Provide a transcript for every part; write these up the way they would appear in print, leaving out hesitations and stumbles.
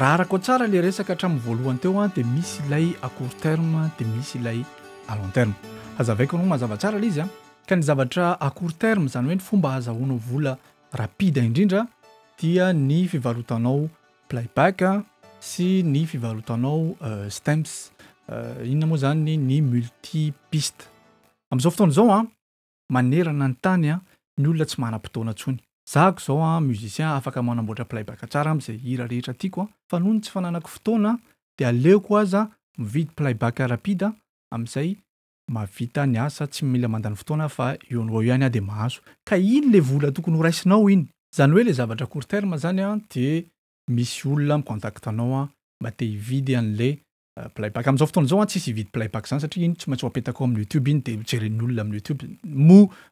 raha araka tsara le resaka hatramin'ny voalohany teo dia misy ilay à court terme dia misy ilay à long terme. Hazavaiko anao mazava tsara ilay izy ka ny zavatra à court terme zany hoe ny fomba azahoanao vola rapide indrindra dia ny fivarotanao playback sy ny fivarotanao stamps. Inona moa zany ny multipiste. Amin'izao fotoana izao manerana ny tany ny olona tsy manam-potoana intsony. Zahako zao musicien afaka manamboatra playback tsara amin'izay hira rehetra tiako fa noho ny tsy fananako fotoana dia aleoko aza mividy playback rapide amin'izay mahavita ny asa tsy mila mandany fotoana fa eo no eo ihany dia mahazo. Ka iny le vola tokony ho raisinao iny. Zany hoe le zavatra court terme zany dia misy olona mikontaktanao mba te hividy an'le playback. Amin'izao fotoana izao tsisy hividy playback zany satria iny tsy maintsy apetaka amin'ny YouTube iny dia jeren'ny olona amin'ny YouTube.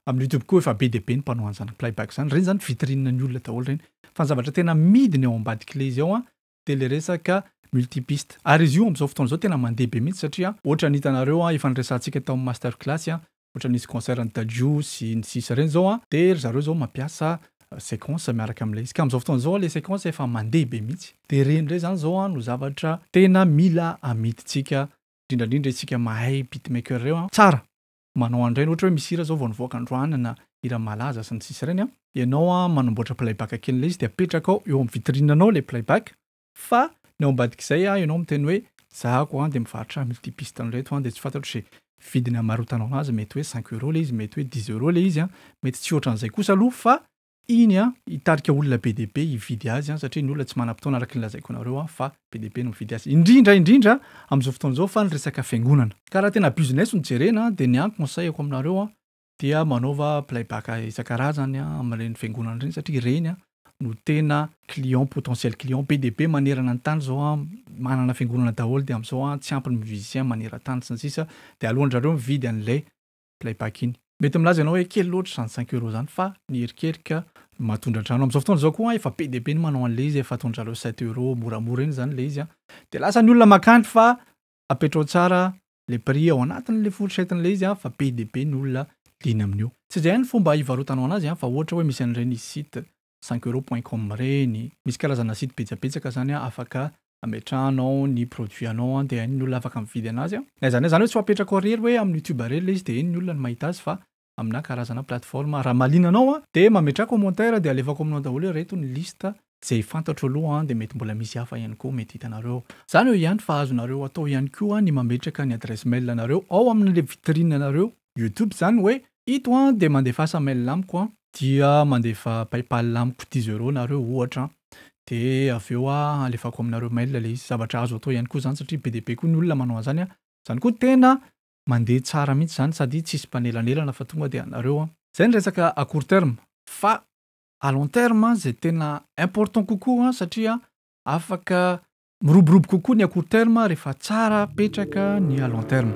Amin'ny YouTube koa efa be dia be ny mpanao an'izany playback zany. Reny zany vitrinina ny olona daholo reny. Fa ny zavatra tena midiny ao ambadik'ilay izy ao dia le resaka multipiste. Ary izy io amin'izao fotoana izao tena mandeha be mihitsy satria ohatra ny hitanareo efa niresantsika tao amin'ny master class ohatra nisy concert ny Dadju sy ny sisa reny zao dia zareo zao mampiasa séquence miaraka amin'ilay izy. Ka amin'izao fotoana izao le séquence efa mandeha be mihitsy. Dia reny indray zany zao no zavatra tena mila amidintsika indrindrandrindra isika mahay beatmaker reo tsara manao andreny ohatra hoe misy hira zao vao nivoaka androany na hira malaza sy ny sisa reny ianao manamboatra playback kely ilay izy dia apetraka ao eo amin'ny vitrinanao le playback fa ny ao ambadik'izay ianao miteny hoe zahako dia mivarotra multipiste an'ireto dia tsy fantatro se vidiny amarotanao anazy mety hoe 5 € le izy mety hoe 10 € le izy mety tsy ohatran'izay kosa aloha fa iny hitarika olona be dia be hividy azy satria ny olona tsy manam-potoana araka ny lazaiko anareo fa be dia be no mividy azy. Indrindra amin'izao fotoana izao fa ny resaka fiangonana. Ka raha tena business no jerena dia ny conseil-ako aminareo dia manaova playback isan-karazany amin'ireny fiangonana ireny satria ireny no tena client potentiel client be dia be manerana ny tany zao manana fiangonana daholo dia amin'izao tsy ampy ny musicien manera-tany sy ny sisa dia alohan'izareo mividy an'ilay playback iny. Mety milaza ianao hoe kely loatra zany 5 € zany fa ny erikerika matondra trano. Amin'izao fotoana izao koa efa be dia be ny manao an'ilay izy efa atondranareo 7 € moramora iny zany ilay izy dia lasa ny olona makany fa apetrao tsara le prix ao anatin'ilay fourchette-n'ilay izy fa be dia be ny olona liana amin'io. Tsy izay ny fomba hivarotanao anazy fa ohatra hoe misy an'ireny site 5€.com reny misy karazana site betsabetsaka zany afaka ametrahanao ny produit anao dia iny ny olona afaka mividy anazy zany hoe tsy apetraka ao rery hoe amin'ny YouTube rery ilay izy dia iny ny olona no mahita azy fa amina karazana plateforme raha malinanao dia mametraka commentaire dia alefako aminao daholo reto ny lista izay fantatro aloha dia mety mbola misy hafa ihany koa mety hitanareo. Zany hoe ihany fa azonareo atao ihany koa ny mametraka ny adresse mail anareo ao amin'ilay vitrine anareo YouTube zany hoe ito dia mandefasa mail amiko dia mandefa PayPal amiko 10 € nareo ohatra dia avy eo alefako aminareo mail ilay izy. Zavatra azo atao ihany koa zany satria be dia be koa ny olona manao an'izany zany koa tena mandeha tsara mihitsy zany sady tsisy mpanelanelana fa tonga dia anareo zay ny resaka à court terme. Fa à long terme zay tena important kokoa satria afaka miroborobo kokoa ny à court terme rehefa tsara petraka ny à long terme.